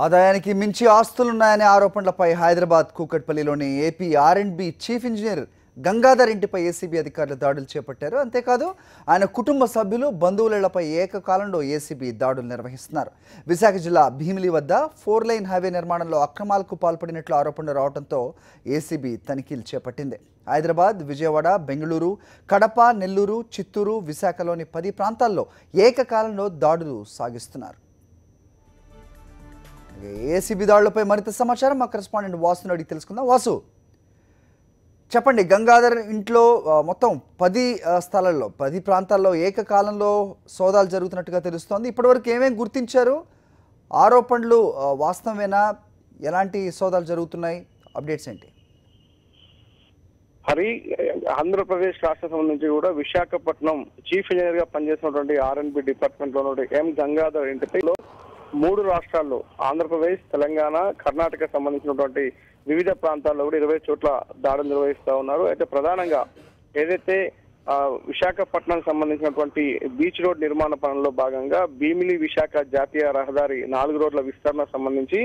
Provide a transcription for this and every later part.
ఆదాయానికి మించి ఆస్తులున్నాయనే ఆరోపణలపై హైదరాబాద్ కూకట్పల్లిలోని AP R and B chief engineer Gangadhar ఇంటిపై ఏసీబీ అధికారులు దాడులు చేపట్టారు. అంతేకాదు ఆయన కుటుంబ సభ్యులు బంధువులపై ఏకకాలంలో ఏసీబీ దాడులు నిర్వహిస్తున్నారు. విశాఖ జిల్లా భీమిలి వద్ద 4 లైన్ హైవే నిర్మాణంలో అక్రమాలకు పాల్పడినట్లు ఆరోపణలు రావడంతో ఏసీబీ తనిఖీలు చేపట్టింది. హైదరాబాద్, విజయవాడ, బెంగళూరు, కడప, నెల్లూరు, చిత్తూరు, విశాఖలోని 10 ప్రాంతాల్లో ఏకకాలంలో దాడులు సాగిస్తున్నారు. ఏసీబీ దాడులపై మరింత సమాచారం మా కరెస్పాండెంట్ వాసును అడిగి తెలుసుకుందాం. వాసు, చెప్పండి, గంగాధర్ ఇంట్లో మొత్తం 10 స్థలాల్లో 10 ప్రాంతాల్లో ఏకకాలంలో సోదాలు జరుగుతున్నట్టుగా తెలుస్తోంది. ఇప్పటివరకు ఏమేమి గుర్తించారు? ఆరోపణలు వాస్తవమేనా? ఎలాంటి సోదాలు జరుగుతున్నాయి? అప్డేట్స్ ఏంటి? హరి, ఆంధ్రప్రదేశ్ రాష్ట్ర సంబంధించి కూడా విశాఖపట్నం చీఫ్ ఇంజనీర్ గా పనిచేసినటువంటి ఆర్&బి డిపార్ట్మెంట్ లో ఎం గంగాధర్ ఇంటిపై 3 రాష్ట్రాల్లో ఆంధ్రప్రదేశ్, తెలంగాణ, కర్ణాటక సంబంధించినటువంటి వివిధ ప్రాంతాల్లో కూడా 20 చోట్ల దాడులు నిర్వహిస్తా ఉన్నారు. అయితే ప్రధానంగా ఏదైతే విశాఖపట్నం సంబంధించినటువంటి బీచ్ రోడ్ నిర్మాణ పనుల్లో భాగంగా భీమిలి విశాఖ జాతీయ రహదారి 4 రోడ్ల విస్తరణ సంబంధించి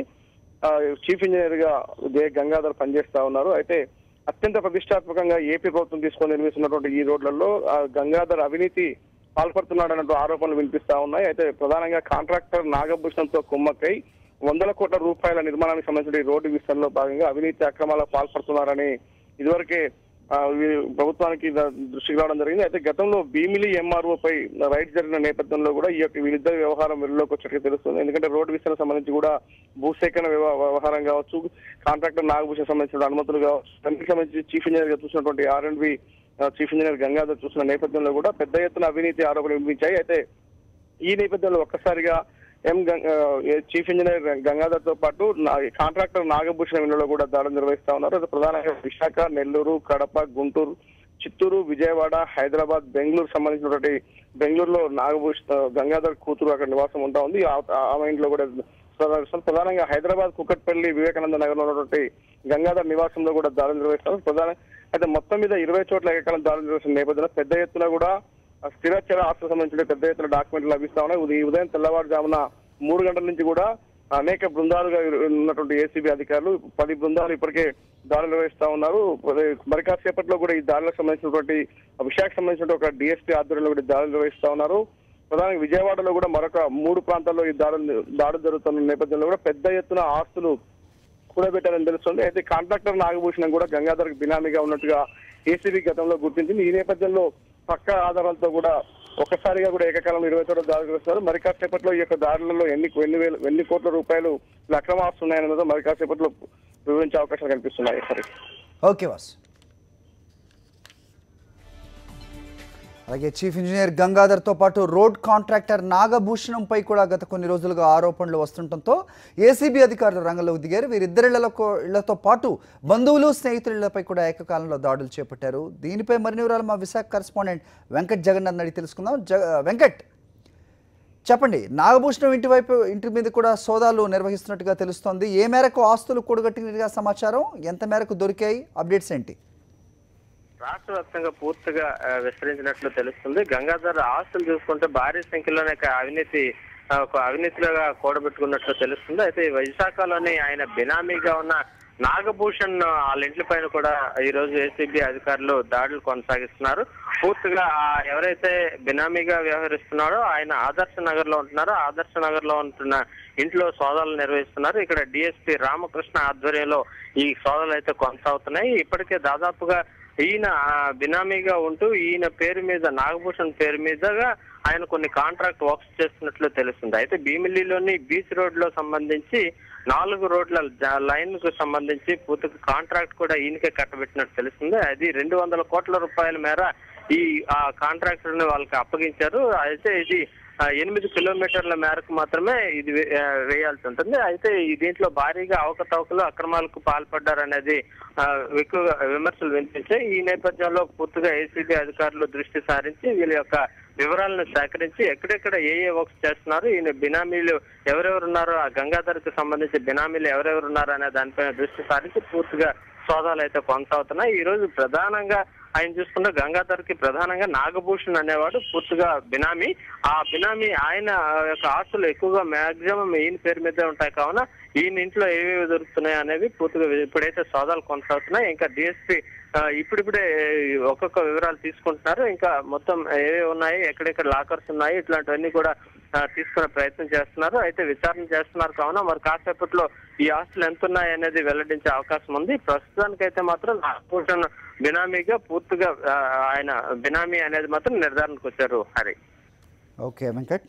చీఫ్ ఇంజనీర్ గా గంగాధర్ పనిచేస్తా ఉన్నారు. అయితే అత్యంత ప్రతిష్టాత్మకంగా ఏపీ ప్రభుత్వం తీసుకొని నిర్మిస్తున్నటువంటి ఈ రోడ్లలో గంగాధర్ అవినీతి పాల్పడుతున్నాడన్నట్టు ఆరోపణలు వినిపిస్తా ఉన్నాయి. అయితే ప్రధానంగా కాంట్రాక్టర్ నాగభూషణంతో కుమ్మక్కై 100 కోట్ల రూపాయల నిర్మాణానికి సంబంధించిన ఈ రోడ్డు విస్తరణలో భాగంగా అవినీతి అక్రమాలకు పాల్పడుతున్నారని ఇదివరకే ప్రభుత్వానికి దృష్టికి రావడం జరిగింది. అయితే గతంలో భీమిలి ఎంఆర్ఓ పై రైడ్ జరిగిన నేపథ్యంలో కూడా ఈ యొక్క వీళ్ళిద్దరి వ్యవహారం వెలుగులోకి వచ్చినట్టు తెలుస్తుంది. ఎందుకంటే రోడ్డు విస్తరణ సంబంధించి కూడా భూసేకరణ వ్యవహారం కావచ్చు, కాంట్రాక్టర్ నాగభూషణ్ సంబంధించిన అనుమతులు కావచ్చు, దానికి సంబంధించి చీఫ్ ఇంజనీర్ గా చూసినటువంటి ఆర్&బి చీఫ్ ఇంజనీర్ గంగాధర్ చూసిన నేపథ్యంలో కూడా పెద్ద ఎత్తున అవినీతి ఆరోపణలు వినిపించాయి. అయితే ఈ నేపథ్యంలో ఒక్కసారిగా చీఫ్ ఇంజనీర్ గంగాధర్ తో పాటు కాంట్రాక్టర్ నాగభూషణ్ ఇంట్లో కూడా దాడులు నిర్వహిస్తా ఉన్నారు. అది ప్రధానంగా విశాఖ, నెల్లూరు, కడప, గుంటూరు, చిత్తూరు, విజయవాడ, హైదరాబాద్, బెంగళూరు సంబంధించినటువంటి బెంగళూరులో గంగాధర్ కూతురు అక్కడ నివాసం ఉంటా ఉంది. ఆమె ఇంట్లో కూడా ప్రధానంగా హైదరాబాద్ కుకట్పల్లి వివేకానంద నగర్ లో ఉన్నటువంటి గంగాధర్ నివాసంలో కూడా దాడులు నిర్వహిస్తారు. అయితే మొత్తం మీద 20 చోట్ల ఏకకాలం దాడులు నిర్వహిస్తున్న నేపథ్యంలో పెద్ద ఎత్తున కూడా స్థిరచర ఆస్తులకు సంబంధించిన పెద్ద ఎత్తున డాక్యుమెంట్లు లభిస్తా ఉన్నాయి. ఈ ఉదయం తెల్లవారుజామున 3 గంటల నుంచి కూడా అనేక బృందాలుగా ఉన్నటువంటి ఏసీబీ అధికారులు 10 బృందాలు ఇప్పటికే దాడులు నిర్వహిస్తా ఉన్నారు. మరి కాసేపట్లో కూడా ఈ దాడులకు సంబంధించినటువంటి విశాఖ సంబంధించిన ఒక డిఎస్పీ ఆధ్వర్యంలో కూడా దాడులు నిర్వహిస్తా ఉన్నారు. ప్రధానంగా విజయవాడలో కూడా మరొక 3 ప్రాంతాల్లో ఈ దాడులు జరుగుతున్న నేపథ్యంలో కూడా పెద్ద ఎత్తున ఆస్తులు కూడబెట్టారని తెలుస్తుంది. అయితే కాంట్రాక్టర్ నాగభూషణం కూడా గంగాధర్ బినామీగా ఉన్నట్టుగా ఏసీబీ గతంలో గుర్తించింది. ఈ నేపథ్యంలో పక్క ఆధారాలతో కూడా ఒక్కసారిగా కూడా ఏకకాలంలో 20 చోట్ల దాడులు చేస్తున్నారు. మరి కాసేపట్లో ఈ యొక్క దాడులలో ఎన్ని కోట్ల రూపాయలు అక్రమ ఆస్తులు ఉన్నాయన్నదో మరి కాసేపట్లో వివరించే అవకాశాలు కనిపిస్తున్నాయి. సరే, ఓకే వాస్. అలాగే చీఫ్ ఇంజనీర్ గంగాధర్తో పాటు రోడ్ కాంట్రాక్టర్ నాగభూషణంపై కూడా గత కొన్ని రోజులుగా ఆరోపణలు వస్తుండటంతో ఏసీబీ అధికారులు రంగంలోకి దిగారు. వీరిద్దరి ఇళ్లతో పాటు బంధువులు, స్నేహితుల ఇళ్లపై కూడా ఏకకాలంలో దాడులు చేపట్టారు. దీనిపై మరిన్ని వివరాలు మా విశాఖ కరెస్పాండెంట్ వెంకట్ జగన్నాథ్ అడిగి తెలుసుకుందాం. వెంకట్, చెప్పండి, నాగభూషణం ఇంటి మీద కూడా సోదాలు నిర్వహిస్తున్నట్టుగా తెలుస్తోంది. ఏ మేరకు ఆస్తులు కూడగట్టినట్టుగా సమాచారం, ఎంత మేరకు దొరికాయి, అప్డేట్స్ ఏంటి? రాష్ట్ర వ్యాప్తంగా పూర్తిగా విస్తరించినట్లు తెలుస్తుంది. గంగాధర్ ఆస్తులు చూసుకుంటే భారీ సంఖ్యలోనే అవినీతిగా కూడబెట్టుకున్నట్లు తెలుస్తుంది. అయితే విశాఖలోని ఆయన బినామీగా ఉన్న నాగభూషణ్ వాళ్ళ ఇంట్ల పైన కూడా ఈ రోజు ఏసీబీ అధికారులు దాడులు కొనసాగిస్తున్నారు. పూర్తిగా ఎవరైతే బినామీగా వ్యవహరిస్తున్నాడో ఆయన ఆదర్శ నగర్ లో ఉంటున్నారో ఆదర్శ నగర్ లో ఉంటున్న ఇంట్లో సోదాలు నిర్వహిస్తున్నారు. ఇక్కడ డిఎస్పీ రామకృష్ణ ఆధ్వర్యంలో ఈ సోదాలు అయితే కొనసాగుతున్నాయి. ఇప్పటికే దాదాపుగా ఈయన బినామీగా ఉంటూ ఈయన పేరు మీద, నాగభూషణ్ పేరు మీదగా ఆయన కొన్ని కాంట్రాక్ట్ వర్క్స్ చేస్తున్నట్లు తెలుస్తుంది. అయితే భీమిలిలోని బీచ్ రోడ్ లో సంబంధించి 4 రోడ్ల లైన్ కు సంబంధించి పూర్తిగా కాంట్రాక్ట్ కూడా ఈయనకే కట్టబెట్టినట్టు తెలుస్తుంది. అది 200 కోట్ల రూపాయల మేర ఆ కాంట్రాక్టర్ ని వాళ్ళకి అప్పగించారు. అయితే ఇది 8 కిలోమీటర్ల మేరకు మాత్రమే ఇది వేయాల్సి ఉంటుంది. అయితే దీంట్లో భారీగా అవకతవకలు, అక్రమాలకు పాల్పడ్డారనేది ఎక్కువగా విమర్శలు వినిపించాయి. ఈ నేపథ్యంలో పూర్తిగా ఏసీబీ అధికారులు దృష్టి సారించి వీళ్ళ యొక్క వివరాలను సేకరించి ఎక్కడెక్కడ ఏ వర్క్స్ చేస్తున్నారు, ఈయన బినామీలు ఎవరెవరు ఉన్నారో, ఆ గంగాధర్ కి సంబంధించి బినామీలు ఎవరెవరు ఉన్నారో అనే దానిపైన దృష్టి సారించి పూర్తిగా సోదాలు అయితే కొనసాగుతున్నాయి. ఈ రోజు ప్రధానంగా ఆయన చూసుకుంటే గంగాధర్ కి ప్రధానంగా నాగభూషణ్ అనేవాడు పూర్తిగా బినామీ. ఆ బినామీ ఆయన యొక్క ఆస్తులు ఎక్కువగా మాక్సిమం ఈయన పేరు మీదే ఉంటాయి. కావున ఈయన ఇంట్లో ఏవేవి దొరుకుతున్నాయి అనేవి పూర్తిగా ఇప్పుడైతే సోదాలు కొనసాగుతున్నాయి. ఇంకా డిఎస్పీ ఇప్పుడిప్పుడే ఒక్కొక్క వివరాలు తీసుకుంటున్నారు. ఇంకా మొత్తం ఏవేవి ఉన్నాయి, ఎక్కడెక్కడ లాకర్స్ ఉన్నాయి, ఇట్లాంటివన్నీ కూడా తీసుకునే ప్రయత్నం చేస్తున్నారు. అయితే విచారణ చేస్తున్నారు. కావున మరి కాసేపట్లో ఈ ఆస్తులు ఎంత ఉన్నాయి అనేది వెల్లడించే అవకాశం ఉంది. ప్రస్తుతానికైతే మాత్రం నాగభూషణ్ బినామీగా పూర్తిగా ఆయన బినామీ అనేది మాత్రం నిర్ధారణకు వచ్చారు. హరి. ఓకే వెంకట్.